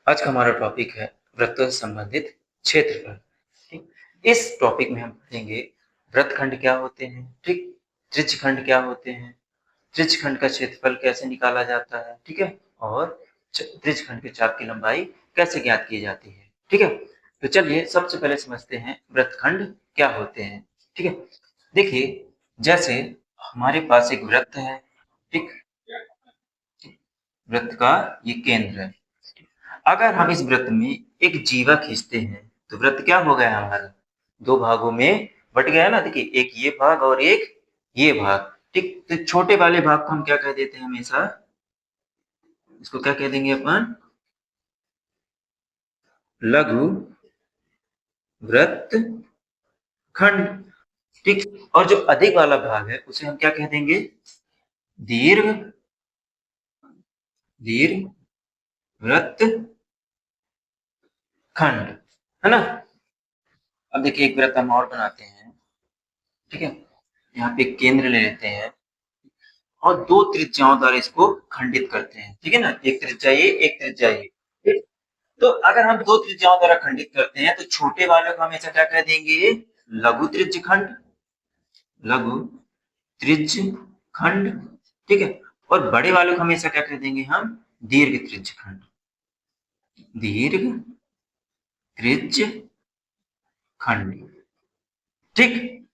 आज का हमारा टॉपिक है वृत्तों से संबंधित क्षेत्रफल। ठीक, इस टॉपिक में हम पढ़ेंगे वृत्तखंड क्या होते हैं, ठीक, त्रिज्यखंड क्या होते हैं, त्रिज्यखंड का क्षेत्रफल कैसे निकाला जाता है, ठीक है, और त्रिज्यखंड के चाप की लंबाई कैसे ज्ञात की जाती है, ठीक है। तो चलिए सबसे पहले समझते हैं वृत्तखंड क्या होते हैं, ठीक है। देखिए, जैसे हमारे पास एक वृत्त है, ठीक, वृत्त का ये केंद्र है। अगर हम इस वृत्त में एक जीवा खींचते हैं तो वृत्त क्या हो गया हमारा, दो भागों में बट गया ना। देखिए, एक ये भाग और एक ये भाग, ठीक। तो छोटे वाले भाग को हम क्या कह देते हैं हमेशा, इसको क्या कह देंगे अपन, लघु वृत्त खंड, ठीक। और जो अधिक वाला भाग है उसे हम क्या कह देंगे, दीर्घ दीर्घ वृत्त खंड, है ना। अब देखिए एक वृत्त हम और बनाते हैं, ठीक है। यहाँ पे एक केंद्र ले लेते हैं और दो त्रिज्याओं द्वारा इसको खंडित करते हैं, ठीक है ना। एक त्रिज्या ये, एक त्रिज्या ये, ठीक। तो अगर हम दो त्रिज्याओं द्वारा खंडित करते हैं तो छोटे वाले को हमेशा क्या कह देंगे, लघु त्रिज्य खंड, लघु त्रिज्य खंड, ठीक है। और बड़े वाले को हमेशा क्या कह देंगे हम, दीर्घ त्रिज्य खंड, दीर्घ त्रिज्य खंड, ठीक।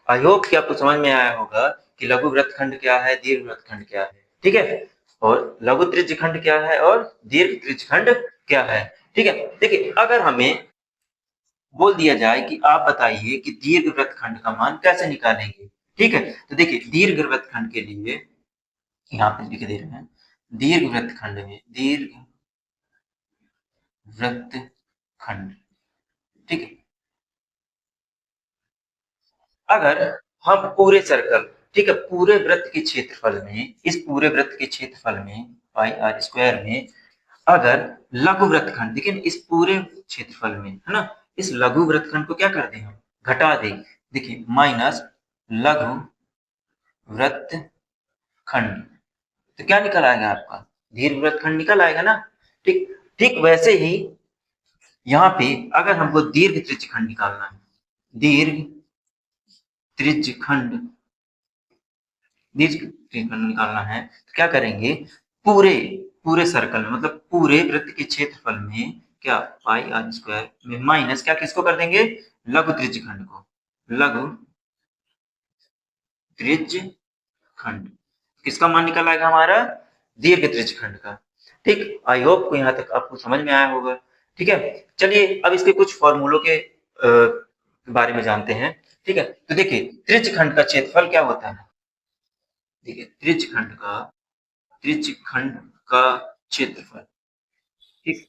आई होप कि आपको समझ में आया होगा कि लघु वृत्तखंड क्या है, दीर्घ वृत्तखंड क्या है, ठीक है। और लघु त्रिज्यखंड क्या है और दीर्घ त्रिज्यखंड क्या है, ठीक है। देखिए, अगर हमें बोल दिया जाए कि आप बताइए कि दीर्घ वृत्तखंड का मान कैसे निकालेंगे, ठीक है। तो देखिए, दीर्घ वृत्तखंड के लिए यहाँ पे लिख दे रहे हैं, दीर्घ वृत्तखंड में दीर्घ वृत्तखंड, ठीक है। अगर हम पूरे सर्कल, ठीक है, पूरे वृत्त के क्षेत्रफल में, इस पूरे वृत्त के क्षेत्रफल में पाई आर स्क्वायर में अगर लघु वृत्तखंड, देखिए इस पूरे क्षेत्रफल में, है ना, इस लघु वृत्तखंड को क्या कर दें हम, घटा दें। देखिए माइनस लघु वृत्तखंड, तो क्या निकल आएगा आपका, दीर्घ वृत्तखंड निकल आएगा ना, ठीक। ठीक वैसे ही यहाँ पे अगर हमको दीर्घ त्रिज्यखंड निकालना है, दीर्घ त्रिज्यखंड, दीर्घ त्रिज्यखंड निकालना है तो क्या करेंगे, पूरे पूरे सर्कल में, मतलब पूरे वृत्त के क्षेत्रफल में क्या, पाई आर स्क्वायर में माइनस क्या, किसको कर देंगे, लघु त्रिज्यखंड को, लघु त्रिज्यखंड, किसका मान निकल आएगा हमारा, दीर्घ त्रिज्यखंड का, ठीक। आई होप को यहाँ तक आपको समझ में आया होगा, ठीक है। चलिए अब इसके कुछ फॉर्मूलों के बारे में जानते हैं, ठीक है। तो देखिए त्रिज्यखंड का क्षेत्रफल क्या होता है, देखिए त्रिज्यखंड का क्षेत्रफल, ठीक।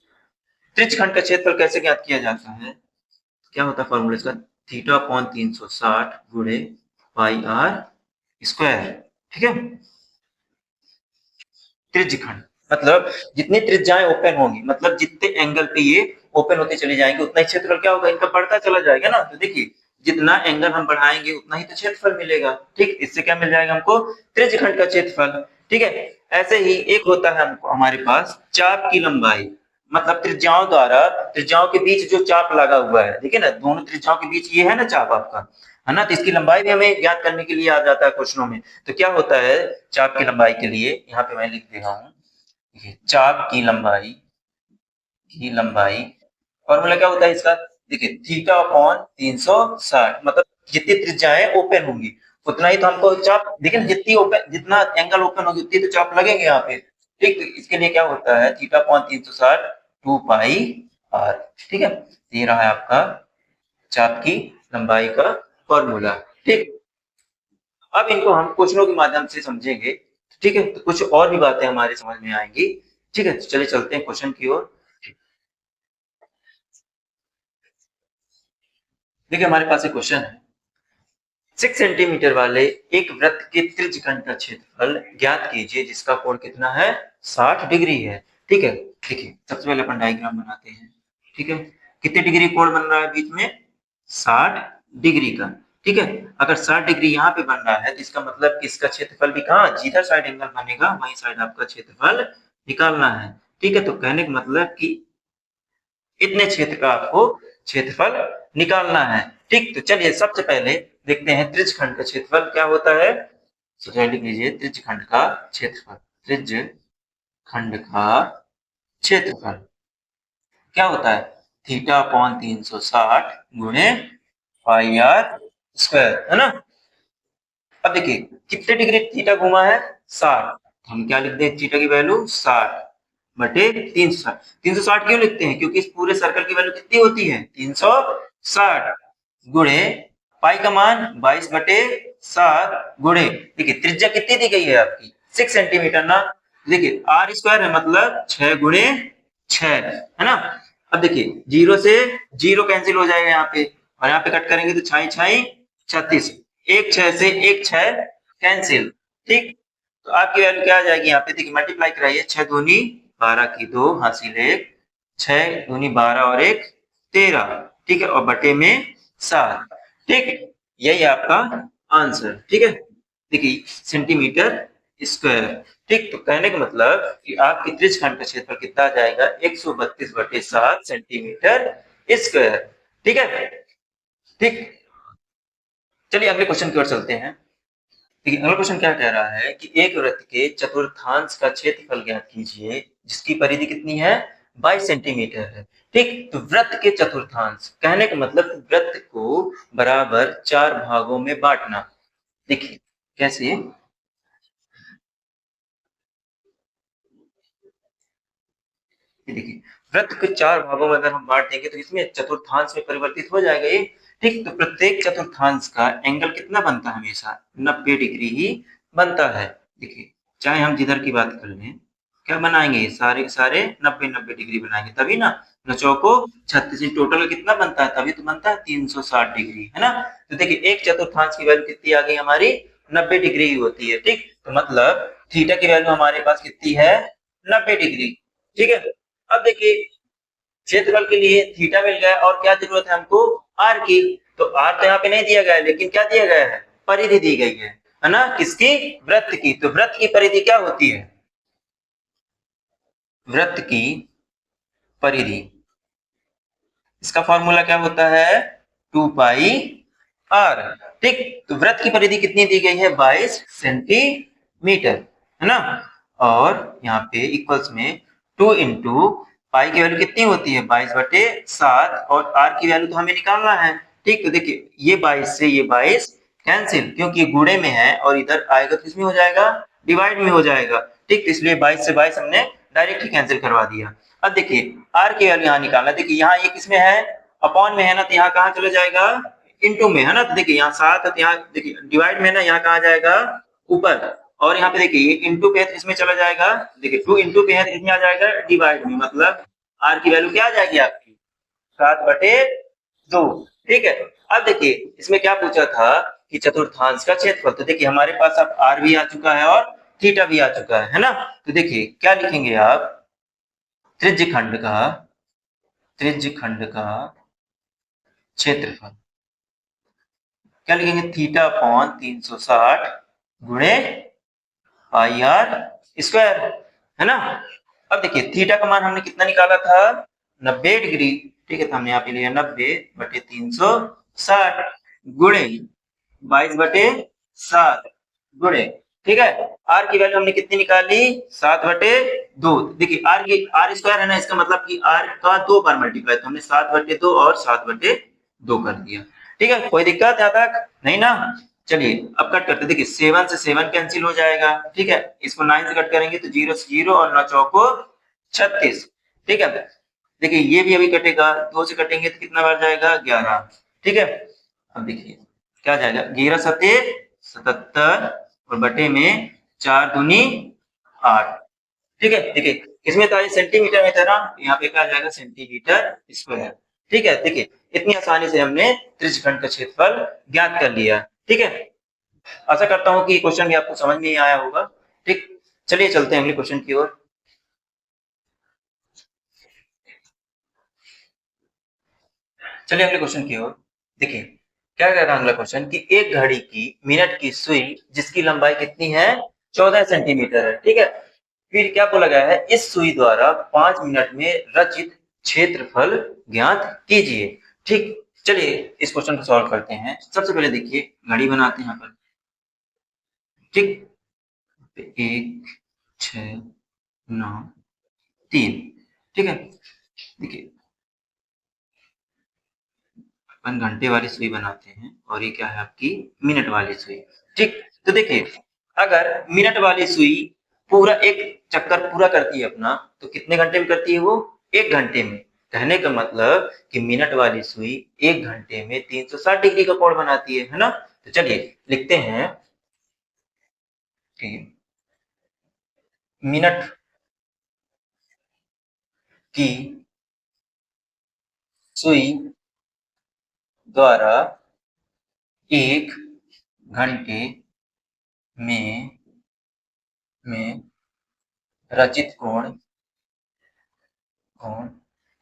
त्रिज्यखंड का क्षेत्रफल कैसे ज्ञात किया जाता है, क्या होता है फॉर्मूला इसका, थीटा अपॉन 360 गुणे पाई आर स्क्वायर, ठीक है। त्रिज्यखंड मतलब जितनी त्रिज्याएं ओपन होंगी, मतलब जितने एंगल पे ये ओपन होते चले जाएंगे उतना ही क्षेत्रफल क्या होगा, इनका बढ़ता चला जाएगा ना। तो देखिए जितना एंगल हम बढ़ाएंगे उतना ही तो क्षेत्रफल मिलेगा, ठीक। इससे क्या मिल जाएगा हमको, त्रिज्यखंड का क्षेत्रफल, ठीक है। ऐसे ही एक होता है हमको हमारे पास चाप की लंबाई, मतलब त्रिज्याओं द्वारा, त्रिज्याओं के बीच जो चाप लगा हुआ है, देखिए ना, दोनों त्रिज्याओं के बीच ये है ना चाप आपका, है ना। तो इसकी लंबाई भी हमें ज्ञात करने के लिए आ जाता है क्वेश्चनों में। तो क्या होता है, चाप की लंबाई के लिए यहाँ पे मैं लिख दे रहा हूँ, चाप की लंबाई फॉर्मूला क्या होता है इसका, देखिए थीटा अपॉन 360, मतलब जितनी त्रिज्याएं ओपन होंगी उतना ही तो हमको चाप, देखिए जितनी ओपन, जितना एंगल ओपन होगी उतनी तो चाप लगेंगे यहाँ पे, ठीक। तो इसके लिए क्या होता है, थीटा अपॉन 360 2 पाई आर, ठीक है। ये रहा है आपका चाप की लंबाई का फॉर्मूला, ठीक। अब इनको हम क्वेश्चनों के माध्यम से समझेंगे, ठीक है। तो कुछ और भी बातें हमारे समझ में आएंगी, ठीक है। तो चलिए चलते हैं क्वेश्चन की ओर। देखिए हमारे पास एक क्वेश्चन है, 6 सेंटीमीटर वाले एक वृत्त के त्रिज्यखंड का क्षेत्रफल ज्ञात कीजिए जिसका कोण कितना है, 60 डिग्री है, ठीक है। देखिए सबसे पहले अपन डायग्राम बनाते हैं, ठीक है। कितने डिग्री कोण बन रहा है बीच में, 60 डिग्री का, ठीक है। अगर 60 डिग्री यहाँ पे बन रहा है तो इसका मतलब कि इसका क्षेत्रफल भी कहाँ, जिधर साइड एंगल बनेगा वही साइड आपका क्षेत्रफल निकालना है, ठीक है। तो कहने का मतलब कि इतने क्षेत्र का आपको क्षेत्रफल निकालना है। ठीक, तो चलिए सबसे पहले देखते हैं त्रिज्यखंड का क्षेत्रफल क्या होता है। तो लिख लीजिए त्रिज्यखंड का क्षेत्रफल। त्रिज्यखंड का क्षेत्रफल क्या होता है, थीटा अपॉन 360 गुणे पाई आर स्क्वायर, है ना। अब देखिए कितने डिग्री थीटा घुमा है, 60। हम क्या लिखते हैं, थीटा की वैल्यू 60 बटे 360। 360 क्यों लिखते हैं, क्योंकि इस पूरे सर्कल की वैल्यू कितनी होती है, 360 गुणे पाई का मान 22 बटे 7 गुणे, देखिए त्रिज्या कितनी दी गई है आपकी, 6 सेंटीमीटर ना। देखिए आर स्क्वायर है मतलब 6 गुणे 6, है ना। अब देखिए जीरो से जीरो कैंसिल हो जाएगा यहाँ पे, और यहाँ पे कट करेंगे तो छाई छाई 36, एक 6 से एक 6 कैंसिल। ठीक, तो आपकी वैल्यू क्या आ जाएगी, यहाँ पे देखिए मल्टीप्लाई कराइए, 6 दूनी 12 की 2 हासिल 1, 6 दूनी 12 और 1 13, ठीक है, और बटे में 7। ठीक, यही आपका आंसर। ठीक है, देखिए सेंटीमीटर स्क्वायर। ठीक, तो कहने का मतलब कि आपकी त्रिज्यखंड का क्षेत्रफल कितना आ जाएगा, 132 बटे 7 सेंटीमीटर स्क्वायर। ठीक है, ठीक, चलिए अगले क्वेश्चन की ओर चलते हैं। देखिए अगला क्वेश्चन क्या कह रहा है कि एक वृत्त के चतुर्थांश का क्षेत्रफल ज्ञात कीजिए जिसकी परिधि कितनी है, 22 सेंटीमीटर है। ठीक, तो वृत्त के चतुर्थांश कहने का मतलब वृत्त को बराबर 4 भागों में बांटना। देखिए कैसे, देखिए वृत्त को 4 भागों में अगर हम बांट देंगे तो इसमें चतुर्थांश में परिवर्तित हो जाएगा ये। ठीक, तो प्रत्येक चतुर्थांश का एंगल कितना बनता है, हमेशा 90 डिग्री ही बनता है। देखिए चाहे हम जिधर की बात कर लें, क्या बनाएंगे, सारे सारे 90-90 डिग्री बनाएंगे तभी ना, न चौको 36 टोटल कितना बनता है, तभी तो बनता है 360 डिग्री, है ना। तो देखिए एक चतुर्थांश की वैल्यू कितनी आ गई हमारी, 90 डिग्री ही होती है। ठीक, तो मतलब थीटा की वैल्यू हमारे पास कितनी है, 90 डिग्री। ठीक है, अब देखिए क्षेत्रफल के लिए थीटा मिल गया और क्या जरूरत है हमको, आर की। तो आर तो यहाँ पे नहीं दिया गया है, लेकिन क्या दिया गया है, परिधि दी गई है ना, किसकी, वृत्त की। तो वृत्त की परिधि क्या होती है, वृत्त की परिधि, इसका फॉर्मूला क्या होता है, 2 पाई आर। ठीक, तो वृत्त की परिधि कितनी दी गई है, 22 सेंटीमीटर, है ना। और यहाँ पे इक्वल्स में 2 इंटू पाई की वैल्यू कितनी होती है, 22 बटे 7, और आर की वैल्यू तो हमें निकालना है। ठीक, तो देखिए ये 22 से ये 22 कैंसिल, क्योंकि ये गुणे में है और इधर आएगा तो इसमें हो जाएगा, डिवाइड में हो जाएगा। ठीक, तो इसलिए 22 से 22 हमने डायरेक्ट ही कैंसिल करवा दिया। अब देखिए आर की वैल्यू यहाँ निकालना, देखिए यहाँ ये किसमें है, अपॉन में है ना, तो यहाँ कहाँ चला जाएगा, इनटू में, है ना। तो देखिए यहाँ 7 है, तो यहाँ देखिए डिवाइड में है ना, यहाँ कहाँ जाएगा, ऊपर। और यहाँ पे देखिए ये इंटू पे है तो इसमें चला जाएगा, देखिए 2 इंटू पे है तो इसमें आ जाएगा डिवाइड में, मतलब आर की वैल्यू क्या आ जाएगी आपकी, 7/2। ठीक है, अब देखिए इसमें क्या पूछा था कि चतुर्थांश का क्षेत्रफल, तो देखिए हमारे पास अब आर भी आ चुका है और थीटा भी आ चुका है ना। तो देखिए क्या लिखेंगे आप, त्रिज्यखंड का, त्रिज्यखंड का क्षेत्रफल क्या लिखेंगे, थीटा अपॉन 360 गुणे पाई आर स्क्वायर, है ना। अब देखिए थीटा का मान हमने कितना निकाला था, 90 डिग्री। ठीक है, तो हमने यहाँ पे लिया 90 बटे 360 गुणे 22 बटे 7 गुणे, ठीक है, आर की वैल्यू हमने कितनी निकाली, 7/2। देखिए आर की, आर स्क्वायर है ना, इसका मतलब कि आर का 2 बार मल्टीप्लाई, तो हमने 7/2 और 7/2 कर दिया। ठीक है, कोई दिक्कत यहाँ तक नहीं ना। चलिए अब कट करते, देखिए 7 से 7 कैंसिल हो जाएगा। ठीक है, इसको 9 से कट करेंगे तो 0 से 0 और 9 चौको 36। ठीक है, देखिए ये भी अभी कटेगा, 2 से कटेंगे तो कितना बार जाएगा, 11। ठीक है, अब देखिए क्या जाएगा, 11 सते 77 और बटे में 4 दूनी 8। ठीक है, देखिए इसमें था सेंटीमीटर में था ना, यहाँ पे क्या जाएगा, सेंटीमीटर स्क्वायर। ठीक है, देखिए इतनी आसानी से हमने त्रिज्यखंड का क्षेत्रफल ज्ञात कर लिया। ठीक है, आशा करता हूँ कि क्वेश्चन भी आपको समझ में आया होगा। ठीक, चलिए चलते हैं अगले क्वेश्चन की ओर। चलिए अगले क्वेश्चन की ओर। देखिए क्या कह रहा है अगला क्वेश्चन कि एक घड़ी की मिनट की सुई जिसकी लंबाई कितनी है, 14 सेंटीमीटर है। ठीक है, फिर क्या बोला गया है, इस सुई द्वारा 5 मिनट में रचित क्षेत्रफल ज्ञात कीजिए। ठीक, चलिए इस क्वेश्चन को सॉल्व करते हैं। सबसे पहले देखिए घड़ी बनाते हैं यहाँ पर। ठीक, 1 6 9 3। ठीक है, देखिए अपन घंटे वाली सुई बनाते हैं और ये क्या है आपकी मिनट वाली सुई। ठीक, तो देखिए अगर मिनट वाली सुई पूरा एक चक्कर पूरा करती है अपना, तो कितने घंटे में करती है वो? 1 घंटे में। कहने का मतलब कि मिनट वाली सुई 1 घंटे में 360 डिग्री का कोण बनाती है ना। तो चलिए लिखते हैं कि मिनट की सुई द्वारा 1 घंटे में रचित कोण कोण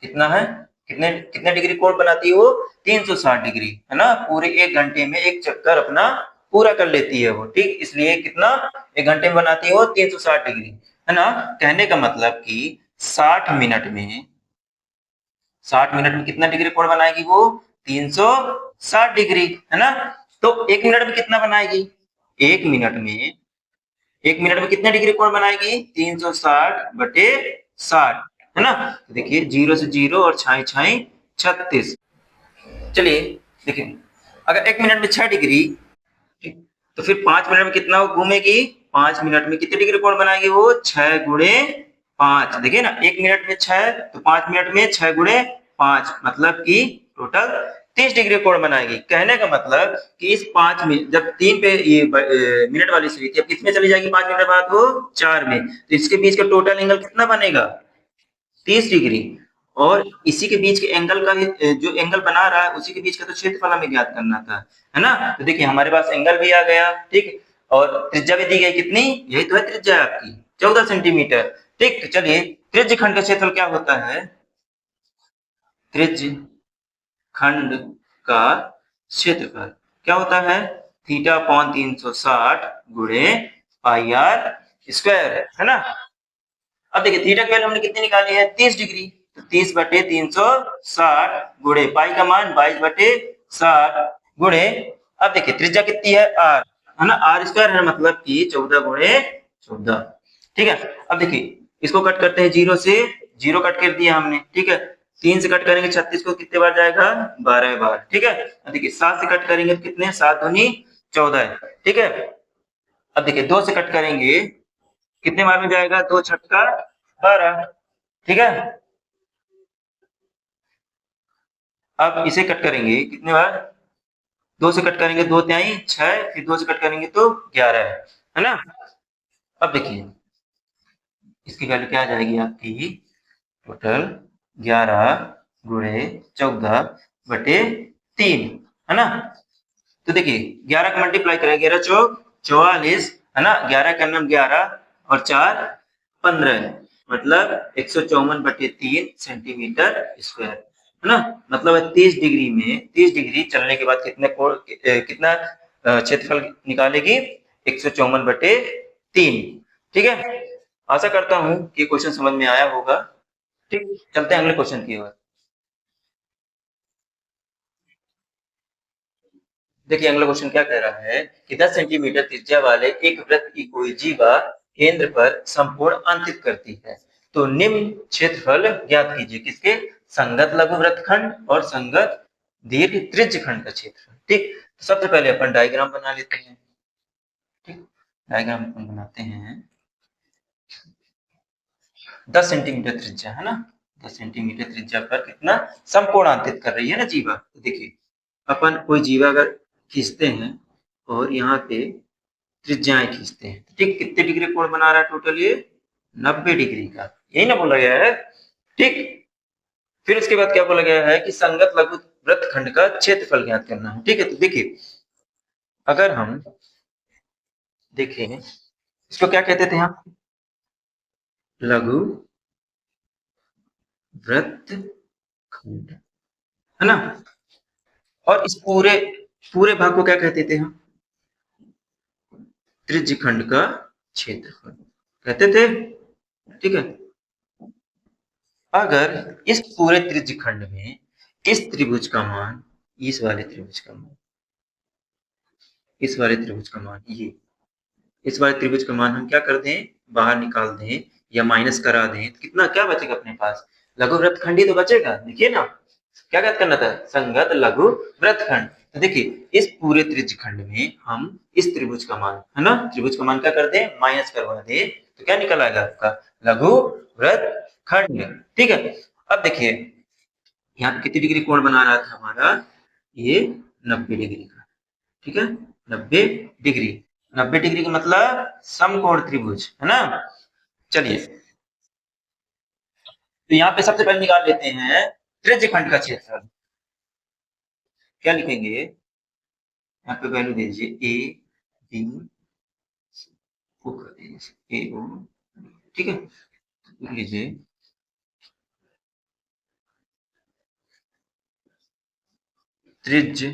कितना है? कितने कितने डिग्री कोण बनाती है वो? 360 डिग्री, है ना। पूरे 1 घंटे में एक चक्कर अपना पूरा कर लेती है वो। ठीक, इसलिए कितना 1 घंटे में बनाती है वो? 360 डिग्री, है ना। कहने का मतलब कि 60 मिनट में 60 मिनट में कितना डिग्री कोण बनाएगी वो? 360 डिग्री, है ना। तो 1 मिनट में कितना बनाएगी? 1 मिनट में 1 मिनट में कितने डिग्री कोण बनाएगी? 360/60, है ना। तो देखिए 0 से 0 और छाई छाई 36। चलिए देखिए अगर 1 मिनट में 6 डिग्री, ठीक, तो फिर 5 मिनट में कितना वो घूमेगी? 5 मिनट में कितने डिग्री कोण बनाएगी वो? 6 × 5। देखिए ना, 1 मिनट में 6, तो 5 मिनट में 6 × 5, मतलब कि टोटल 30 डिग्री कोण बनाएगी। कहने का मतलब कि इस 5 मिनट जब 3 पे ये मिनट वाली सुई थी, अब किस में चली जाएगी 5 मिनट बाद? वो 4 में। तो इसके बीच का टोटल एंगल कितना बनेगा? 30 डिग्री। और इसी के बीच के एंगल का जो एंगल बना रहा है उसी के बीच का तो क्षेत्रफल हमें ज्ञात करना था, है ना। तो देखिए हमारे पास एंगल भी आ गया। ठीक, और त्रिज्या भी दी गई कितनी? यही तो है त्रिज्या आपकी, 14 सेंटीमीटर। ठीक, तो चलिए त्रिज्य खंड का क्षेत्रफल क्या होता है? त्रिज्य खंड का क्षेत्रफल क्या होता है? थीटा अपॉन 360 गुणे पाई आर स्क्वायर, है ना। अब देखिए थीटा की वैल्यू हमने कितनी निकाली है? 30 डिग्री। तो 30/360 गुणे पाई का मान 22/60 गुणे, अब देखिए त्रिज्या कितनी है? आर, है ना। आर स्क्वायर है, मतलब कि 14 × 14। ठीक है, अब देखिए इसको कट करते हैं, 0 से 0 कट कर दिया हमने। ठीक है, 3 से कट करेंगे 36 को कितने बार जाएगा? 12 बार। ठीक है, अब देखिए 7 से कट करेंगे तो कितने? 7 दूनी 14। ठीक है, अब देखिए 2 से कट करेंगे कितने बार में जाएगा? 2 छक्का 12। ठीक है, अब इसे कट करेंगे कितने बार? 2 से कट करेंगे 2 तिहाई 6, फिर 2 से कट करेंगे तो 11, है ना। अब देखिए इसकी वैल्यू क्या आ जाएगी आपकी? टोटल 11 गुणे 14/3, है ना। तो देखिए 11 का मल्टीप्लाई करें, 11 चौक 44, है ना। 11 का नाम 11 और 4 15, मतलब 154/3 सेंटीमीटर स्क्वायर, है ना। मतलब 30 डिग्री में 30 डिग्री चलने के बाद कितने कोण कितना क्षेत्रफल निकालेगी? 154/3। ठीक है, आशा करता हूं कि क्वेश्चन समझ में आया होगा। ठीक, चलते हैं अगले क्वेश्चन की ओर। देखिए अगला क्वेश्चन क्या कह रहा है कि 10 सेंटीमीटर त्रिज्या वाले एक वृत्त की कोई जीवा केंद्र पर संपूर्ण अंकित करती है, तो निम्न क्षेत्रफल ज्ञात कीजिए। किसके? संगत लघु वृत्तखंड और संगत दीर्घ त्रिज्य खंड का क्षेत्रफल। ठीक, तो सबसे पहले अपन डायग्राम बना लेते हैं। ठीक, डायग्राम अपन बनाते हैं। 10 सेंटीमीटर त्रिज्या, है ना। 10 सेंटीमीटर त्रिज्या पर कितना समकोण अंकित कर रही है ना जीवा। तो देखिए अपन कोई जीवा अगर खींचते हैं और यहाँ पे त्रिज्याएं खींचते हैं, ठीक, कितने डिग्री कोण बना रहा है टोटल? ये 90 डिग्री का, यही ना बोला गया है। ठीक, फिर उसके बाद क्या बोला गया है कि संगत लघु वृत्तखंड का क्षेत्रफल ज्ञात करना है। ठीक है, तो देखिए अगर हम देखें इसको क्या कहते थे हम? लघु वृत्तखंड, है ना। और इस पूरे पूरे भाग को क्या कहते थे हम? त्रिज्य खंड का क्षेत्रफल कहते थे। ठीक है, अगर इस पूरे त्रिज्य खंड में इस त्रिभुज का मान, इस वाले त्रिभुज का मान, इस वाले त्रिभुज का मान, ये इस वाले त्रिभुज का मान हम क्या कर दें, बाहर निकाल दें या माइनस करा दें, तो कितना क्या बचेगा अपने पास, लघु वृत्तखंड ही तो बचेगा। देखिए ना, क्या याद करना था, संगत लघु वृत्तखंड। तो देखिए इस पूरे त्रिज्य खंड में हम इस त्रिभुज का मान, है ना, त्रिभुज का मान क्या कर दे, माइनस करवा दे, तो क्या निकल आएगा आपका, लघु वृत्तखंड। ठीक है, अब देखिए यहाँ पे कितनी डिग्री कोण बना रहा था हमारा, ये 90 डिग्री का। ठीक है, 90 डिग्री, 90 डिग्री का मतलब समकोण त्रिभुज, है ना। चलिए, तो यहाँ पे सबसे पहले निकाल लेते हैं त्रिज्य खंड का क्षेत्रफल। क्या लिखेंगे, यहाँ पे वैल्यू दे दीजिए ए बी ओ कर दीजिए, ए ओ, ठीक है, लिख लीजिए त्रिज्य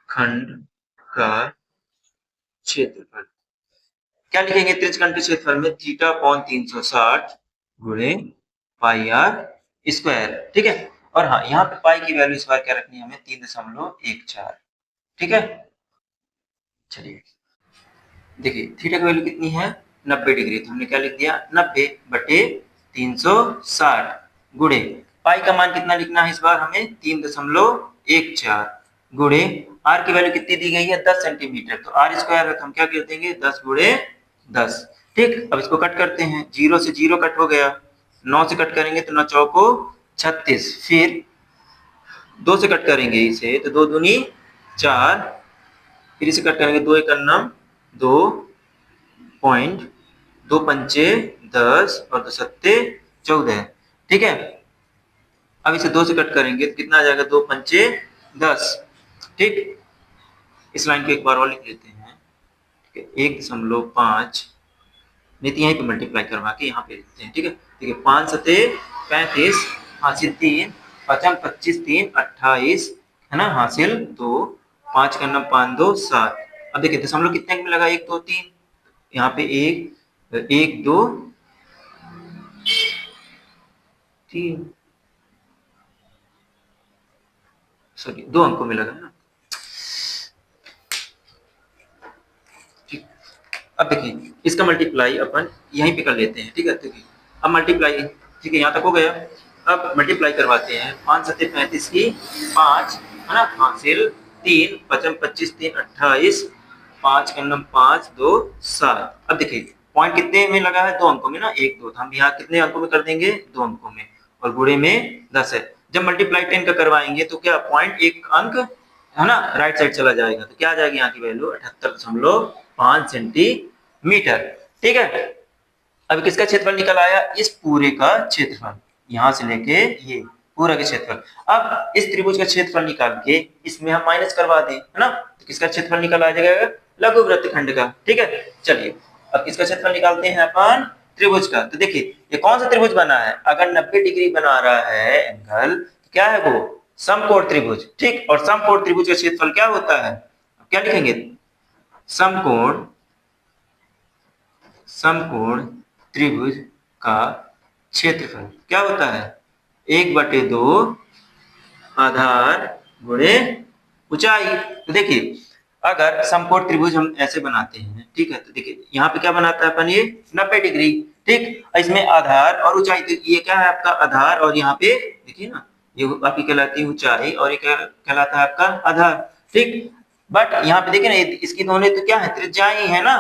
खंड का क्षेत्रफल। क्या लिखेंगे त्रिज्य खंड के क्षेत्रफल में, थीटा अपॉन 360 गुणे पाई आर स्क्वायर। ठीक है, और हाँ यहाँ पे पाई की वैल्यू इस बार क्या रखनी है हमें, 3.14। ठीक है, चलिए देखिए थीटा की वैल्यू कितनी है, 90 डिग्री, तो हमने क्या लिख दिया, 90 बटे 360 गुणे पाई का मान कितना लिखना है इस बार हमें, 3.14 गुणे आर की वैल्यू कितनी दी गई है, 10 सेंटीमीटर, तो आर स्क्वायर है तो हम क्या कर देंगे, 10 गुणे 10। ठीक, अब इसको कट करते हैं, 0 से 0 कट हो गया, 9 से कट करेंगे तो 9 चौको 36, फिर 2 से कट करेंगे इसे तो 2 दूनी 4, फिर इसे कट करेंगे 2 एक अन्नम 2 पॉइंट, 2 पंचे 10 और 2 सत्ते 14। ठीक है, अब इसे 2 से कट करेंगे तो कितना आ जाएगा, 2 पंचे 10। ठीक, इस लाइन को एक बार और लिख लेते हैं, 1.5, नहीं तो यहीं पे मल्टीप्लाई करवा के यहाँ पे लिखते हैं। ठीक है, देखिए 5 सते 35, हासिल 3, 5 25, 3 28, है ना, हासिल 2, 5 का नम 5 2 7। अब देखिए दशमलव कितने अंक में लगा, 1 2 3, यहाँ पे 1 1 2 3, सॉरी 2 अंकों में लगा है ना। ठीक, अब देखिए इसका मल्टीप्लाई अपन यहीं पे कर लेते हैं। ठीक है, देखिए अब मल्टीप्लाई, ठीक है, यहाँ तक हो गया, अब मल्टीप्लाई करवाते हैं, 5 सत्ते 35 की 5, है ना, हासिल 3, 5 25, 3 28, 5 का नम 5 2 7। अब देखिए पॉइंट कितने में लगा है, 2 अंकों में ना, 1 2, तो हम यहाँ कितने अंकों में कर देंगे, 2 अंकों में, और गुणे में 10 है। जब मल्टीप्लाई 10 का करवाएंगे तो क्या पॉइंट एक अंक, है ना, राइट साइड चला जाएगा, तो क्या आ जाएगी यहाँ की वैल्यू 78.5 सेंटीमीटर। ठीक है, अब किसका क्षेत्रफल निकल आया, इस पूरे का क्षेत्रफल, यहां से लेके ये पूरा का क्षेत्रफल। अब इस त्रिभुज का क्षेत्रफल निकाल के इसमें हम माइनस करवा दें, है ना, तो किसका क्षेत्रफल निकल आ जाएगा, लघु वृत्तखंड का। ठीक है, चलिए अब किसका क्षेत्रफल निकालते हैं अपन, त्रिभुज का। तो देखिए ये कौन सा त्रिभुज बना है, अगर 90 डिग्री बना रहा है एंगल, तो क्या है वो, समकोण त्रिभुज। ठीक, और समकोण त्रिभुज का क्षेत्रफल क्या होता है, क्या लिखेंगे, समकोण, समकोण त्रिभुज का क्षेत्रफल क्या होता है, 1/2 आधार गुणे ऊंचाई। तो देखिए अगर समकोण त्रिभुज हम ऐसे बनाते हैं, ठीक है, तो देखिए यहाँ पे क्या बनाता है अपन, ये 90 डिग्री। ठीक, इसमें आधार और ऊंचाई, तो ये क्या है आपका आधार, और यहाँ पे देखिए ना ये आपकी कहलाती है ऊंचाई, और ये क्या कहलाता है आपका आधार। ठीक, बट यहाँ पे देखिए ना इसकी दोनों तो क्या है, त्रिज्याएं है ना,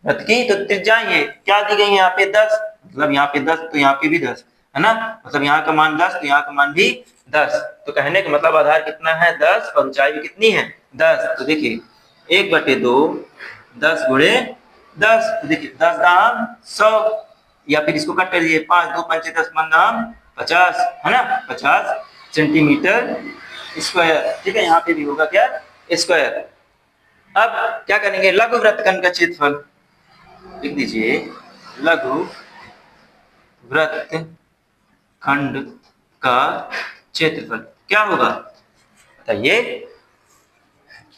रथ की तो त्रिज्याएं है, क्या दी गई है यहाँ पे 10, मतलब यहाँ पे 10 तो यहाँ पे भी 10, है ना, मतलब यहाँ का मान 10 तो यहाँ का मान भी 10, तो कहने का मतलब आधार कितना है 10 और ऊंचाई भी कितनी है 10। तो देखिए 1/2 10 गुणे 10, तो देखिए 10 दाम 100, या फिर इसको कट कर दीजिए, 5 2 5 10 दाम 50, है ना, 50 सेंटीमीटर स्क्वायर। ठीक है, यहाँ पे भी होगा क्या, स्क्वायर। अब क्या करेंगे, लघु वृत्तखंड का क्षेत्रफल लिख दीजिए, लघु वृत्त खंड का क्षेत्रफल क्या होगा बताइए,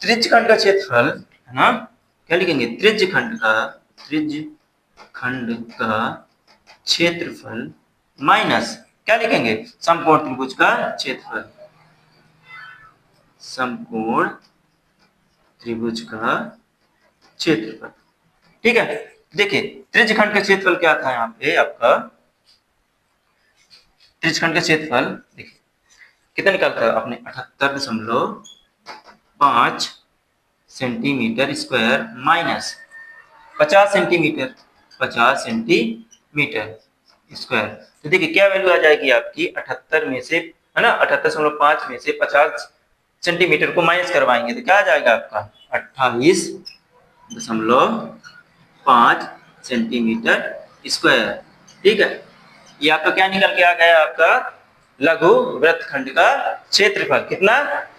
त्रिज्य खंड का क्षेत्रफल, है ना, क्या लिखेंगे, त्रिज्य खंड का, त्रिज्य खंड का क्षेत्रफल माइनस क्या लिखेंगे? समकोण त्रिभुज का क्षेत्रफल, समकोण त्रिभुज का क्षेत्रफल। ठीक है, देखिए त्रिज्यखंड का क्षेत्रफल क्या था यहाँ पे आपका, त्रिज्यखंड का क्षेत्रफल देखिए कितना निकालता है आपने, 78.5 centimetre square minus 50 centimetre, 50 centimetre square. तो देखिए क्या वैल्यू आ जाएगी आपकी, 78 में से, है ना, 78.5 में से 50 सेंटीमीटर को माइनस करवाएंगे तो क्या आ जाएगा आपका 28.5 सेंटीमीटर स्क्वायर। ठीक है, ये आपका क्या निकल के आ गया, आपका लघु वृत्तखंड का क्षेत्रफल कितना,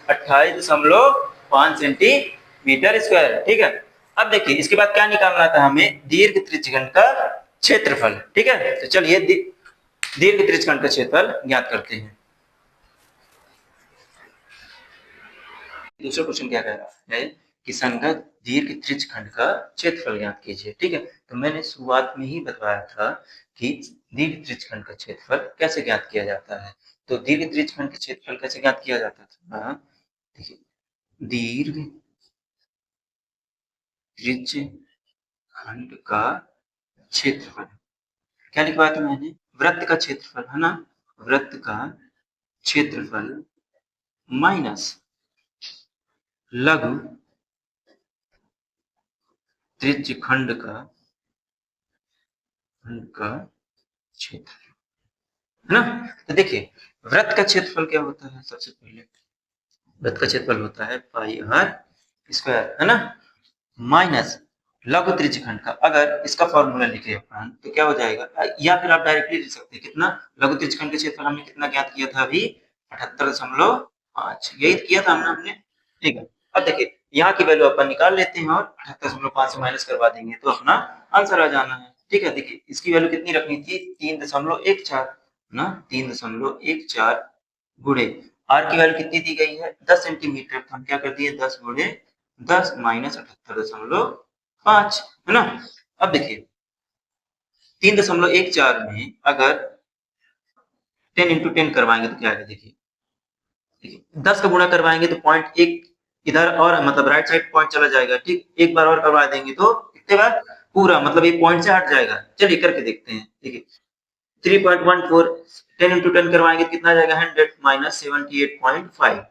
28.5 सेंटीमीटर स्क्वायर। ठीक है, अब देखिए इसके बाद क्या निकालना था हमें, दीर्घ त्रिज्यखंड का क्षेत्रफल। ठीक है, तो चलिए दीर्घ त्रिज्यखंड का क्षेत्रफल ज्ञात करते हैं। दूसरा क्वेश्चन क्या कह रहा है कि संगत दीर्घ त्रिज्यखंड का क्षेत्रफल ज्ञात कीजिए। ठीक है, तो मैंने शुरुआत में ही बताया था कि दीर्घ त्रिज्यखंड का क्षेत्रफल कैसे ज्ञात किया जाता है। तो दीर्घ त्रिज्यखंड का क्षेत्रफल कैसे ज्ञात किया जाता था, देखिए दीर्घ त्रिज्यखंड का क्षेत्रफल क्या लिखवाया था मैंने, वृत्त का क्षेत्रफल, है ना, वृत्त का क्षेत्रफल माइनस लघु त्रिज्यखंड का क्षेत्रफल, है ना। तो देखिए वृत्त का क्षेत्रफल क्या होता है, सबसे पहले वृत्त का क्षेत्रफल होता है पाई आर स्क्वायर, है ना, माइनस लघु त्रिज्यखंड का, अगर इसका फॉर्मूला लिखे अपन तो क्या हो जाएगा, या फिर आप डायरेक्टली लिख सकते हैं कितना, लघु त्रिज्यखंड का क्षेत्रफल हमने कितना ज्ञात किया था अभी, 78.5, यही किया था हमने। ठीक है, अब देखिए यहाँ की वैल्यू अपन निकाल लेते हैं और 78.5 से माइनस करवा देंगे तो अपना आंसर आ जाना है। ठीक है, देखिए इसकी वैल्यू कितनी रखनी थी, 3.14 ना, 3.14 गुणे आर की वैल्यू कितनी दी गई है, 10 सेंटीमीटर, तो हम क्या कर दिए 10 गुणे 10 माइनस 78.5, है ना। अब देखिए 3.14 में अगर 10 इंटू 10 करवाएंगे तो क्या आएगा, देखिए 10 का गुणा करवाएंगे तो 0.1 इधर और मतलब राइट साइड पॉइंट चला जाएगा। ठीक, एक बार और करवा देंगे तो कितने बार, पूरा मतलब ये पॉइंट से हट जाएगा। चलिए करके देखते हैं, देखिए 3.14 10 इंटू 10 करवाएंगे तो कितना आ जाएगा, 100 माइनस 78.5।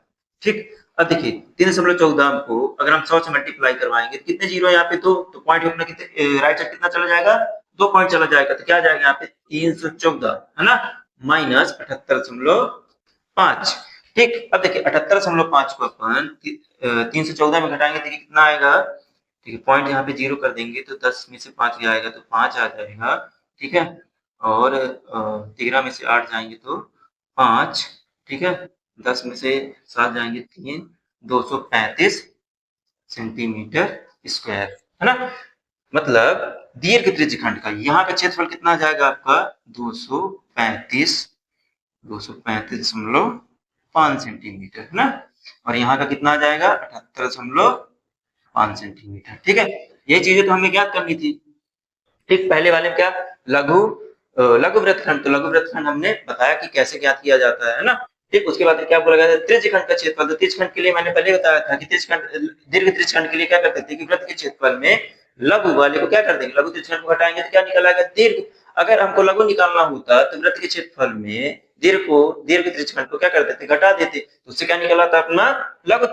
ठीक, अब देखिए 3.14 को अगर हम 100 से मल्टीप्लाई करवाएंगे तो कितने जीरो है यहाँ पे, तो पॉइंट अपना कितने राइट साइड कितना चला जाएगा, 2 पॉइंट चला जाएगा, तो क्या आ जाएगा यहाँ पे 314, है ना, माइनस 78.5। ठीक, अब देखिए 78.5 को अपन 314 में घटाएंगे देखिए कितना आएगा, ठीक है, पॉइंट यहाँ पे जीरो कर देंगे तो 10 में से 5 गया आएगा तो 5 आ जाएगा। ठीक है, और 13 में से 8 जाएंगे तो 5, ठीक है, 10 में से 7 जाएंगे 3, 235 सेंटीमीटर स्क्वायर, है ना। मतलब दीर्घ त्रिज्यखंड का यहाँ का क्षेत्रफल कितना आ जाएगा आपका 235.5 सेंटीमीटर, है ना, और यहाँ का कितना आ जाएगा 78.5 सेंटीमीटर। ठीक है, ये चीजें तो हमें ज्ञात करनी थी। ठीक, पहले वाले में क्या, लघु लघु वृत्तखंड, तो लघु वृत्तखंड हमने बताया कि कैसे ज्ञात किया जाता है ना। ठीक, उसके बाद क्या बोला गया था, त्रिज्यखंड का क्षेत्रफल, तो त्रिज्यखंड के लिए मैंने पहले बताया था कि त्रिज्यखंड दीर्घ त्रिज्यखंड के लिए क्या करते थे कि वृत्त के क्षेत्रफल में लघु वाले को क्या कर देंगे, लघु त्रिज्यखंड को घटाएंगे तो क्या निकल आएगा दीर्घ। अगर हमको लघु निकालना होता तो वृत्त के क्षेत्रफल में दीर्घ त्रिज्यखंड को क्या कर देते, घटा देते, तो उससे क्या निकल आता अपना लघु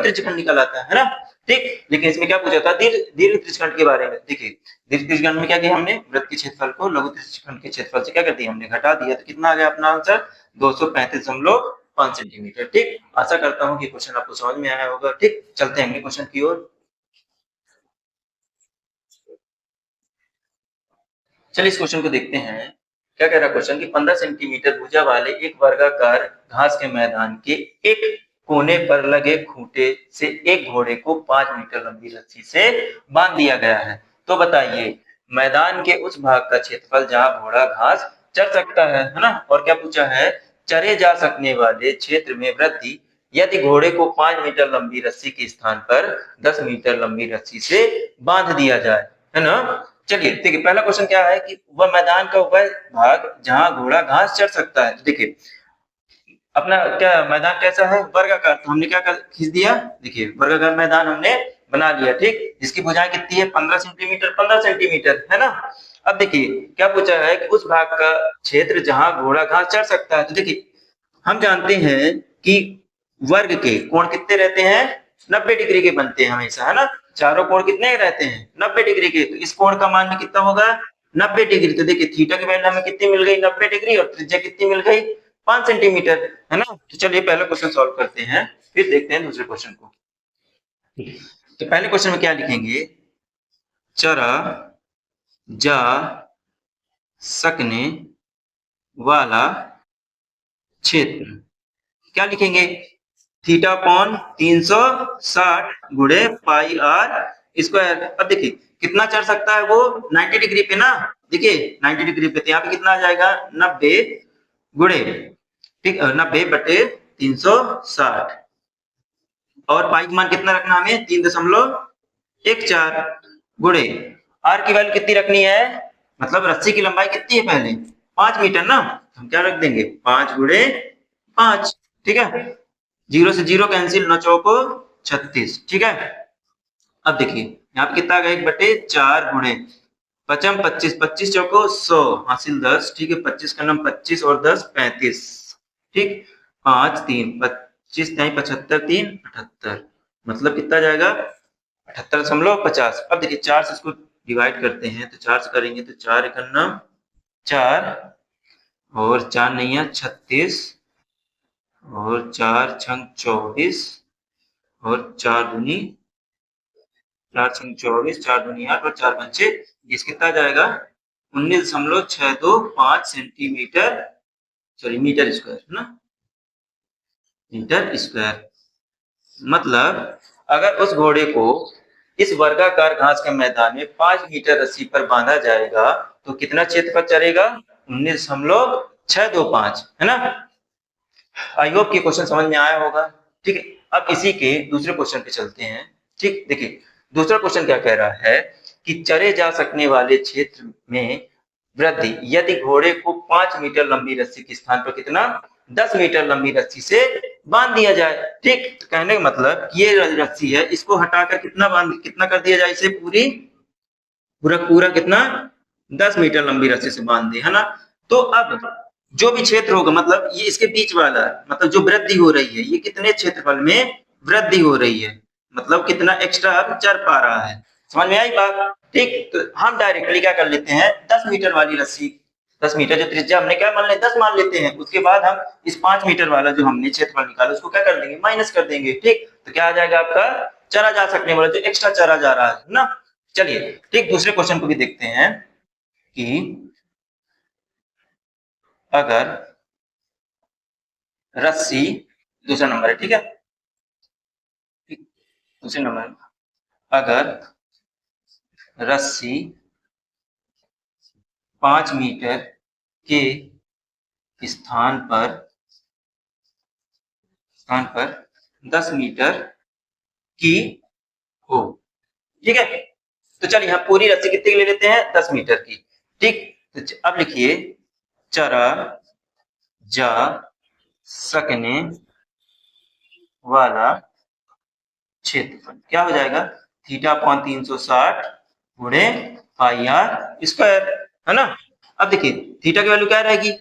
त्रिज्यखंड निकल आता है ना। ठीक, लेकिन इसमें क्या पूछा था, दीर्घ त्रिज्यखंड के बारे में। देखिए दीर्घ त्रिज्यखंड में क्या किया हमने, वृत्त के क्षेत्रफल को लघु त्रिज्यखंड के क्षेत्रफल से क्या कर दिया हमने, घटा दिया, तो कितना आ गया अपना आंसर 235.5 सेंटीमीटर। ठीक, आशा करता हूँ कि क्वेश्चन आपको समझ में आया होगा। ठीक, चलते हैं अगले क्वेश्चन की ओर। चलिए इस क्वेश्चन को देखते हैं, क्या कह रहा है क्वेश्चन कि 15 सेंटीमीटर भुजा वाले एक वर्गाकार घास के मैदान के एक कोने पर लगे खूंटे से एक घोड़े को 5 मीटर लंबी रस्सी से बांध दिया गया है। तो बताइए मैदान के उस भाग का क्षेत्रफल जहां घोड़ा घास चर सकता है ना, और क्या पूछा है, चरे जा सकने वाले क्षेत्र में वृद्धि यदि घोड़े को 5 मीटर लंबी रस्सी के स्थान पर 10 मीटर लंबी रस्सी से बांध दिया जाए, है ना। चलिए देखिए, पहला क्वेश्चन क्या है कि वह मैदान का वह भाग जहां घोड़ा घास चढ़ सकता है। तो देखिए अपना क्या मैदान कैसा है, वर्गाकार, तो हमने क्या खींच दिया, देखिए वर्गाकार मैदान हमने बना लिया, ठीक। जिसकी भुजाएं कितनी है, 15 सेंटीमीटर, 15 सेंटीमीटर, है ना। अब देखिए क्या पूछा है कि उस भाग का क्षेत्र जहां घोड़ा घास चढ़ सकता है। तो देखिए हम जानते हैं कि वर्ग के कोण कितने रहते हैं, 90 डिग्री के बनते हैं हमेशा, है ना। चारों कोण कितने रहते हैं, 90 डिग्री के। तो इस कोण का मान कितना होगा, 90 डिग्री। तो देखिए थीटा की वैल्यू हमें कितनी मिल गई, 90 डिग्री, और त्रिज्या कितनी मिल गई, 5 सेंटीमीटर, है ना। तो चलिए पहला क्वेश्चन सॉल्व करते हैं, फिर देखते हैं दूसरे क्वेश्चन को। तो पहले क्वेश्चन में क्या लिखेंगे, चरा जा सकने वाला क्षेत्र, क्या लिखेंगे, थीटा अपॉन 360 गुणे पाई आर स्क्वायर। अब देखिए कितना चढ़ सकता है वो, 90 डिग्री पे ना, देखिए 90 डिग्री पे, तो यहाँ पे कितना आ जाएगा, 90 गुणे, ठीक, 90/360, और पाई का मान कितना रखना हमें, 3.14 गुणे आर की वैल्यू कितनी रखनी है, मतलब रस्सी की लंबाई कितनी है पहले, 5 मीटर ना। हम क्या रख देंगे, 5 गुणे 5, ठीक है। 0 से 0 कैंसिल, 9 चौको 36, ठीक है। अब देखिए यहाँ पे कितना आ गया, 1/4 गुणे पचम 25, 25 चौको 100, हासिल 10, ठीक है। 25 का नाम 25 और 10 35, ठीक। 5 3 25 नहीं 75 3 78, मतलब कितना जाएगा, 78.50। अब देखिए 4 से इसको डिवाइड करते हैं, तो 4 से करेंगे तो 4 एकन्ना 4, और 4 नहीं है 36, और 4 छंग 24, और 4 दूनी 4 छंग 24, 4 दूनी 8, और 4 पंचे 20, कितना जाएगा, 19.625 सेंटीमीटर, सॉरी मीटर स्क्वायर, है ना, मीटर स्क्वायर। मतलब अगर उस घोड़े को इस वर्गाकार घास के मैदान में 5 मीटर रस्सी पर बांधा जाएगा तो कितना क्षेत्रफल चलेगा, 19.625, है ना। आई होप कि क्वेश्चन समझ में आया होगा, ठीक है। अब इसी के दूसरे क्वेश्चन पे चलते हैं, ठीक। देखिए दूसरा क्वेश्चन क्या कह रहा है कि चरे जा सकने वाले क्षेत्र में वृद्धि यदि घोड़े को 5 मीटर लंबी रस्सी के स्थान पर कितना, 10 मीटर लंबी रस्सी से बांध दिया जाए, ठीक। तो कहने का मतलब ये रस्सी है, इसको हटाकर कितना कर दिया जाए, इसे पूरी पूरा पूरा कितना, 10 मीटर लंबी रस्सी से बांध दी, है ना। तो अब जो भी क्षेत्र होगा, मतलब ये इसके बीच वाला, मतलब जो वृद्धि हो रही है, ये कितने क्षेत्रफल में वृद्धि हो रही है, मतलब कितना एक्स्ट्रा अब चढ़ पा रहा है, समझ में आई बात, ठीक। तो हम डायरेक्टली क्या कर लेते हैं, 10 मीटर वाली रस्सी, 10 मीटर जो त्रिज्या हमने क्या मान ले, 10 मान लेते हैं। उसके बाद हम इस 5 मीटर वाला जो हमने क्षेत्रफल निकाला उसको क्या कर देंगे, माइनस कर देंगे, ठीक। तो क्या आ जाएगा आपका, चरा जा सकने वाला जो एक्स्ट्रा चरा जा रहा है ना। चलिए ठीक, दूसरे क्वेश्चन को भी देखते हैं कि अगर रस्सी, दूसरा नंबर है, ठीक है, दूसरे नंबर, अगर रस्सी 5 मीटर के स्थान पर 10 मीटर की हो, ठीक है। तो चलिए हम पूरी रस्सी कितनी की ले लेते हैं, 10 मीटर की, ठीक। तो अब लिखिए चरा जा सकने वाला क्षेत्रफल क्या हो जाएगा, थीटा अपॉन 360 गुणे पाई आर स्क्वायर, है ना। अब देखिए थीटा की वैल्यू क्या रहेगी,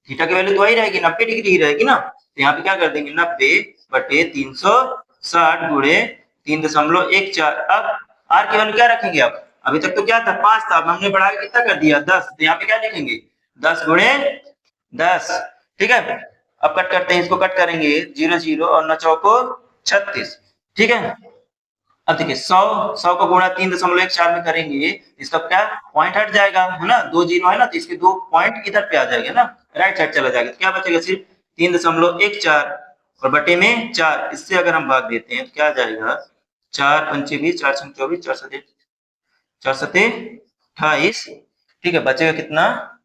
थीटा की वैल्यू तो वही रहेगी, 90 डिग्री ही रहेगी ना। तो यहाँ पे क्या कर देंगे, 90/360 गुणे 3.14। अब आर की वैल्यू क्या रखेंगे आप, अभी तक तो क्या था 5 था, अब हमने बढ़ा के कितना कर दिया 10, तो यहाँ पे क्या लिखेंगे 10 गुणे 10, ठीक है। अब कट करते हैं, इसको कट करेंगे 0 0 और 9 चौको 36, ठीक है। अब देखिए 100 को गुणा 3.14 में करेंगे, इसका क्या पॉइंट हट जाएगा, है ना, 2 जीरो है ना, तो इसके 2 पॉइंट इधर पे आ जाएगा ना, राइट साइड चला जाएगा, तो क्या बचेगा सिर्फ 3.14 और बटे में 4, इससे अगर हम भाग देते हैं तो क्या आ जाएगा, 4 पंचे 20, 4 छंग 24, 4 सते 28, ठीक है। बचेगा कितना,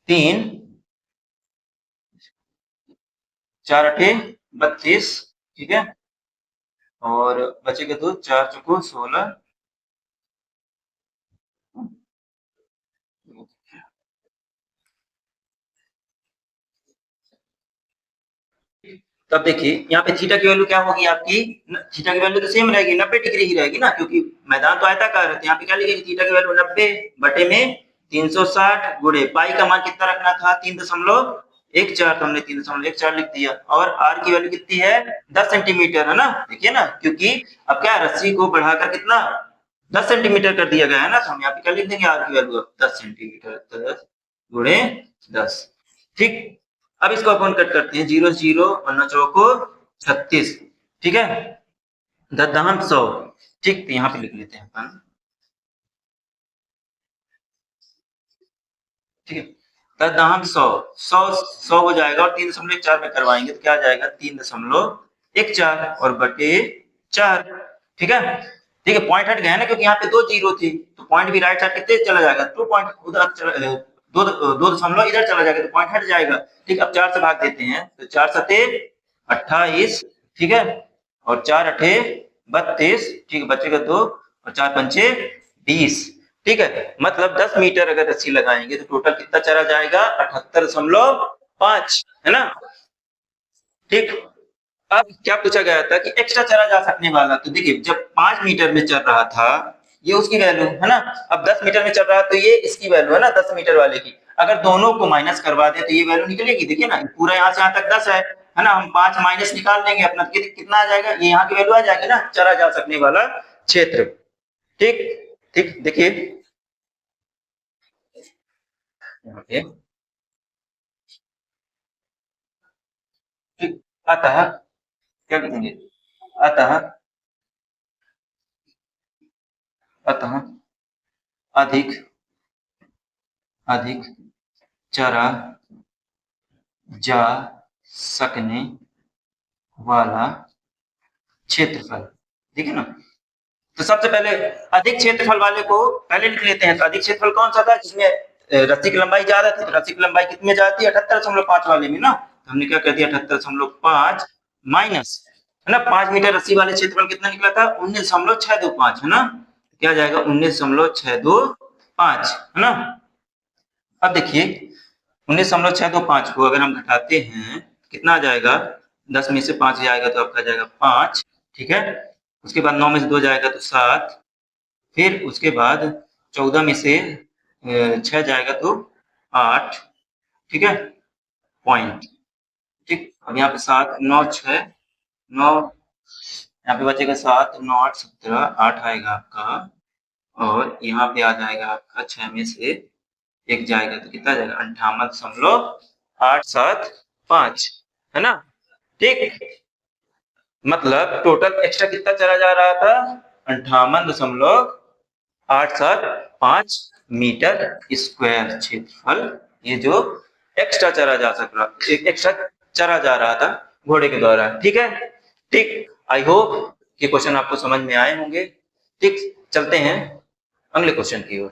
3, 4 अठे 32, ठीक है, और बचेगा 2, 4 चौको 16, तब देखिए यहाँ पे थीटा की वैल्यू क्या होगी आपकी, थीटा की वैल्यू तो सेम रहेगी, 90 डिग्री ही रहेगी ना, क्योंकि मैदान तो आयताकार है। तो यहाँ पे क्या लिखेगी, थीटा की वैल्यू 90 बटे में 360 गुणे पाई का मान कितना रखना था, 3.14, तो हमने 3.14 लिख दिया। और आर की वैल्यू कितनी है, 10 सेंटीमीटर है ना। देखिए ना, क्योंकि अब क्या रस्सी को बढ़ाकर कितना 10 सेंटीमीटर कर दिया गया है ना, तो हम यहाँ पे क्या लिख देंगे, आर की वैल्यू 10 सेंटीमीटर, 10 गुणे 10। ठीक, अब इसको अपन कट करते हैं, 0 0 और 9 36, ठीक है, 10 100। ठीक, तो यहाँ पे लिख लेते हैं अपन, ठीक है, 10 100, 100 हो जाएगा और 3.14 में करवाएंगे तो क्या आ जाएगा, 3.14 और बटे 4। ठीक है, ठीक है, पॉइंट हट गया ना, क्योंकि यहाँ पे 2 जीरो थे, तो पॉइंट भी राइट साइड कितने चला जाएगा, 2 पॉइंट उधर चला, 2 दशमलव इधर चला जाएगा, तो पॉइंट हट जाएगा। ठीक, अब 4 से भाग देते हैं, तो 4 सते 28, ठीक है, और 4 अठे 32, ठीक है, बचेगा 2 और 4 पंचे 20। ठीक है, मतलब 10 मीटर अगर रस्सी लगाएंगे तो टोटल कितना चला जाएगा, 78.5, है ना। ठीक, अब क्या पूछा गया था कि एक्स्ट्रा चला जा सकने वाला, तो देखिए जब 5 मीटर में चल रहा था ये उसकी वैल्यू है ना, अब 10 मीटर में चल रहा है तो ये इसकी वैल्यू है ना, 10 मीटर वाले की। अगर दोनों को माइनस करवा दे तो ये वैल्यू निकलेगी। देखिए ना, पूरा यहाँ से यहाँ तक 10 है ना, हम 5 माइनस निकाल लेंगे अपना, कितना आ जाएगा, ये यहाँ की वैल्यू आ जाएगी ना, चला जा सकने वाला क्षेत्र। ठीक, ठीक, देखिए यहाँ पे, ठीक, अतः क्या लिखेंगे, अतः अतः अधिक अधिक चरा जा सकने वाला क्षेत्रफल, ठीक है ना। तो सबसे पहले अधिक क्षेत्रफल वाले को पहले लिख लेते हैं। तो अधिक क्षेत्रफल कौन सा था, जिसमें रस्सी की लंबाई ज्यादा थी, तो रस्सी की लंबाई कितनी में जाती है, 78.5 वाले में ना, तो हमने क्या कर दिया, 78.5 माइनस, है ना, 5 मीटर रस्सी वाले क्षेत्रफल कितना निकला था, 19.625, है ना, क्या जाएगा 19.625, है ना। अब देखिए 19.625 को अगर हम घटाते हैं कितना आ जाएगा, 10 में से 5 जाएगा तो आपका जाएगा 5, ठीक है, उसके बाद 9 में से 2 जाएगा तो 7, फिर उसके बाद 14 में से 6 जाएगा तो 8, ठीक है, पॉइंट। ठीक, अब यहाँ पे 7 9 6 9, यहाँ पे बचेगा 7 9 8 17, 8 आएगा आपका, और यहाँ पे आ जाएगा आपका 6 में से 1 जाएगा तो कितना जाएगा, 58.875, है ना। ठीक, मतलब टोटल एक्स्ट्रा कितना चला जा रहा था, 58.875 मीटर स्क्वायर क्षेत्रफल, ये जो एक्स्ट्रा चला जा सक रहा, एक्स्ट्रा चला जा रहा था घोड़े के द्वारा। ठीक है, ठीक, आई होप ये क्वेश्चन आपको समझ में आए होंगे। ठीक, चलते हैं अगले क्वेश्चन की ओर।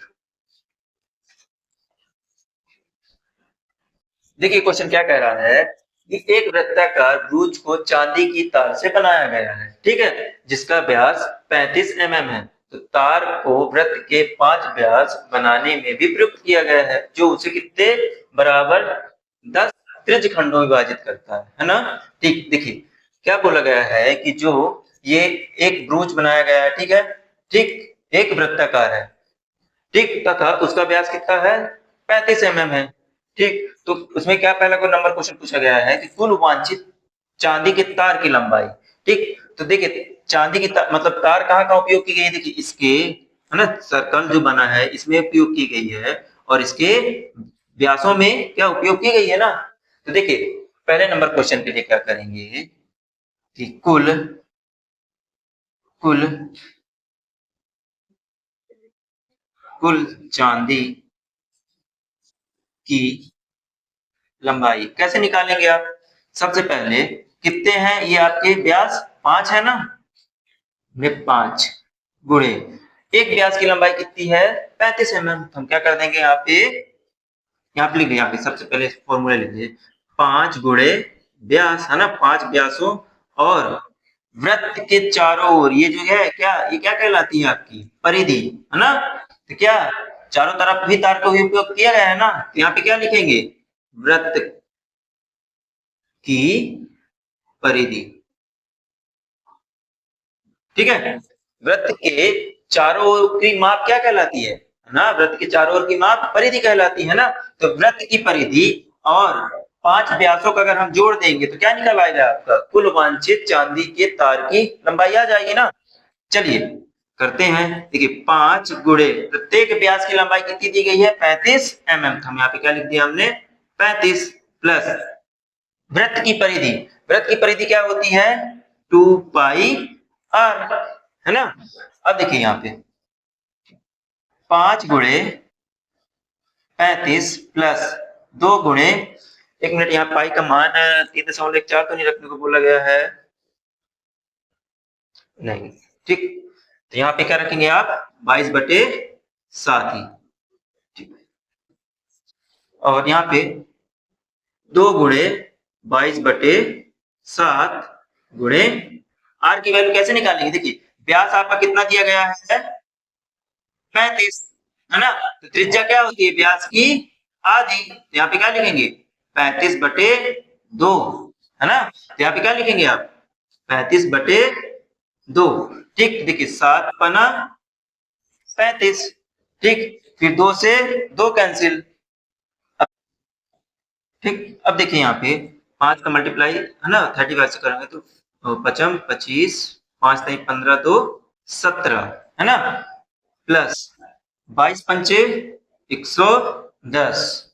देखिए क्वेश्चन क्या कह रहा है कि एक वृत्ताकार ब्रूज को चांदी की तार से बनाया गया है, ठीक है, जिसका व्यास 35 mm है। तो तार को वृत्त के 5 व्यास बनाने में भी प्रयुक्त किया गया है, जो उसे कितने बराबर 10 त्रिज्य खंडों में विभाजित करता है ना। ठीक, देखिए क्या बोला गया है कि जो ये एक ब्रूज बनाया गया है, ठीक है, ठीक, एक वृत्ताकार है, ठीक, तथा उसका व्यास कितना है, 35 mm है। ठीक, तो उसमें क्या पहला कोई नंबर क्वेश्चन पूछा गया है कि कुल वांछित चांदी के तार की लंबाई। ठीक, तो देखिए चांदी की तार मतलब तार कहाँ कहाँ उपयोग की गई है, देखिए इसके, है ना, सर्कल जो बना है इसमें उपयोग की गई है, और इसके व्यासों में क्या उपयोग की गई है ना। तो देखिए पहले नंबर क्वेश्चन के लिए क्या करेंगे कि कुल कुल कुल चांदी की लंबाई कैसे निकालेंगे आप, सबसे पहले कितने हैं ये आपके व्यास, 5 है ना, में 5 गुणे एक व्यास की लंबाई कितनी है, 35 mm। हम क्या कर देंगे यहाँ पे लिख लिया, यहाँ पे सबसे पहले फॉर्मूला लिख लीजिए, 5 गुणे व्यास, है ना, 5 व्यासों, और वृत्त के चारों ओर ये जो है क्या, ये क्या कहलाती है आपकी परिधि, है ना। तो क्या चारों तरफ भी तार का उपयोग किया गया है ना, तो यहाँ पे क्या लिखेंगे, वृत्त की परिधि। ठीक है, वृत्त के चारों ओर की माप क्या कहलाती है ना? वृत्त के चारों ओर की माप परिधि कहलाती है ना। तो वृत्त की परिधि और 5 व्यासों का अगर हम जोड़ देंगे तो क्या निकल आएगा आपका? कुल वांछित चांदी के तार की लंबाई आ जाएगी ना। चलिए करते हैं। देखिए 5 गुणे प्रत्येक व्यास की लंबाई कितनी दी गई है? 35 mm। हम यहाँ पे क्या लिख दिया हमने? 35 प्लस वृत्त की परिधि। वृत्त की परिधि क्या होती है? 2 पाई r, है ना। अब देखिए यहाँ पे 5 गुणे 35 प्लस 2 गुणे, एक मिनट, यहाँ पाई का मान 3.4 तो नहीं रखने को बोला गया है? नहीं, ठीक। तो यहाँ पे क्या रखेंगे आप? 22/7 ही, ठीक। और यहाँ पे 2 गुणे 22/7 गुणे आर की वैल्यू कैसे निकालेंगे? देखिए व्यास आपका कितना दिया गया है? 35, है ना। तो त्रिज्या क्या होती है व्यास की? आधी। तो यहाँ पे क्या लिखेंगे? 35/2, है ना। तो यहाँ पे क्या लिखेंगे आप? 35/2। ठीक, देखिए 7 पना 35, ठीक। फिर 2 से 2 कैंसिल। ठीक, अब देखिए यहाँ पे 5 का मल्टीप्लाई, है ना, 35 से करेंगे तो 55 25, 5 3 15 2 17, है ना, प्लस 22 पंचे 110।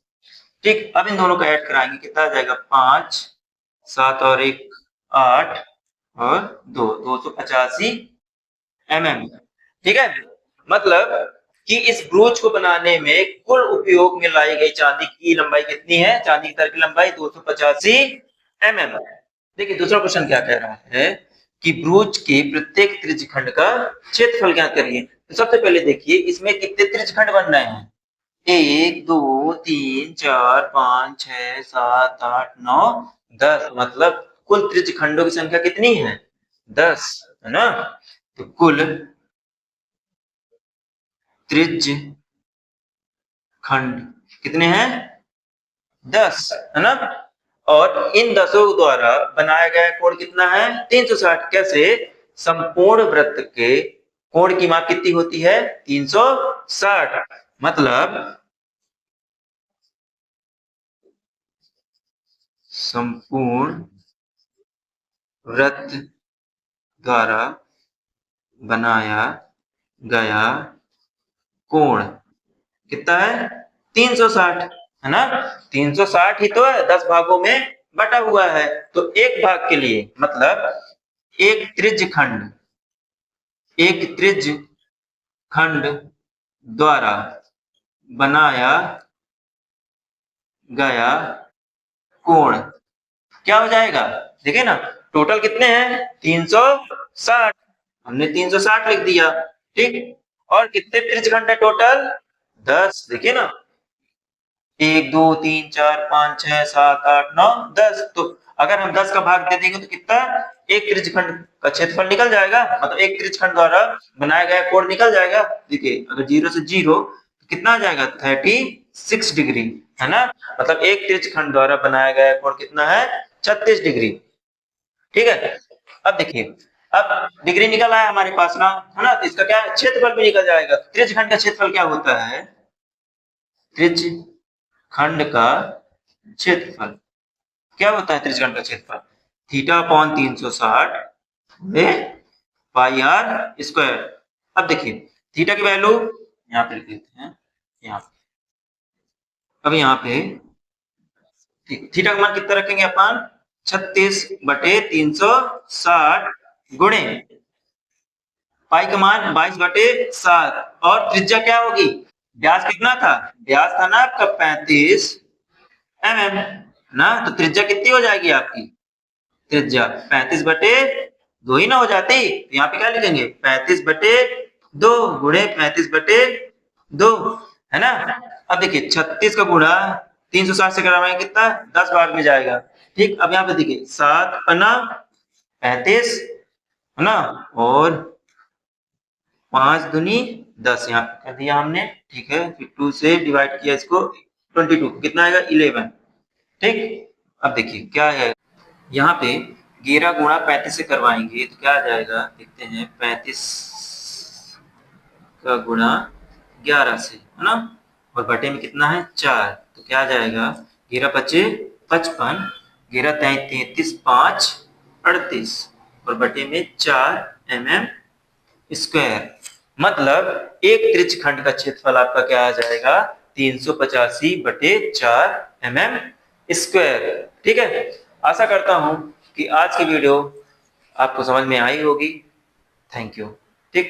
ठीक, अब इन दोनों को ऐड कराएंगे, कितना आ जाएगा? 5 7 और 1 8 और 2 285 mm। ठीक है, मतलब कि इस ब्रोच को बनाने में कुल उपयोग में लाई गई चांदी की लंबाई कितनी है? चांदी की तार की लंबाई 285 mm। देखिए दूसरा क्वेश्चन क्या कह रहा है कि ब्रोच के प्रत्येक त्रिज्यखंड का क्षेत्रफल ज्ञात करिए। तो सबसे पहले देखिए इसमें कितने त्रिज्यखंड बन रहे हैं? 1 2 3 4 5 6 7 8 9 10, मतलब कुल त्रिज्यखंडों की संख्या कितनी है? 10, है ना। तो कुल त्रिज्य खंड कितने हैं? 10, है ना। और इन 10 द्वारा बनाया गया कोण कितना है? 360। कैसे? संपूर्ण वृत्त के कोण की माप कितनी होती है? 360। मतलब संपूर्ण वृत्त द्वारा बनाया गया कोण कितना है? 360, है ना। 360 ही तो है, 10 भागों में बटा हुआ है। तो एक भाग के लिए मतलब एक त्रिज्य खंड द्वारा बनाया गया कोण क्या हो जाएगा? देखिए ना, टोटल कितने हैं? 360। हमने 360 लिख दिया, ठीक। और कितने त्रिज्यखंड है टोटल? 10। देखिए ना, 1 2 3 4 5 6 7 8 9 10। तो अगर हम 10 का भाग दे देंगे तो कितना? एक त्रिज्यखंड का क्षेत्रफल निकल जाएगा, मतलब एक त्रिज्यखंड द्वारा बनाया गया कोण निकल जाएगा। देखिए अगर 0 से 0 तो कितना आ जाएगा? 36 डिग्री, है ना। मतलब एक त्रिज्यखंड द्वारा बनाया गया कोण कितना है? 36 डिग्री। ठीक है, अब देखिए, अब डिग्री निकल आया हमारे पास ना, है ना। तो इसका क्या क्षेत्रफल भी निकल जाएगा। त्रिज्यखंड का क्षेत्रफल क्या होता है? त्रिज्य खंड का क्षेत्रफल क्या होता है? त्रिज्यखंड का क्षेत्रफल theta upon 360 pi r square. अब देखिए थीटा की वैल्यू यहाँ पे लिख लेते हैं, यहाँ पे। अब यहाँ पे थीटा का मान कितना रखेंगे अपन? 36/360 गुणे पाई का मान 22/7। और त्रिज्या क्या होगी? व्यास कितना था? व्यास था ना आपका 35 mm ना। तो त्रिज्या कितनी हो जाएगी आपकी? त्रिज्या 35/2 ही ना हो जाती। तो यहाँ पे क्या लिखेंगे? 35/2 गुणे 35/2, है ना। अब देखिए 36 का गुणा 360 से कराएंगे कितना? 10 भाग में जाएगा, ठीक। अब यहाँ पे देखिए 7 पन्ना 35, है ना, और 5 दूनी 10 यहाँ कर दिया हमने, ठीक है। फिर 2 से डिवाइड किया इसको, 22 कितना आएगा? 11। ठीक, अब देखिए क्या है यहाँ पे 11 गुणा 35 से करवाएंगे तो क्या आ जाएगा, देखते हैं। 35 का गुणा 11 से, है ना, और बटे में कितना है 4, तो क्या आ जाएगा 11 पचे 55, 11 33, 5 38 और बटे में 4 mm²। मतलब एक त्रिज्यखंड का क्षेत्रफल आपका क्या आ जाएगा, 385 बटे 4 mm²। ठीक है, आशा करता हूं कि आज की वीडियो आपको समझ में आई होगी। Thank you. ठीक।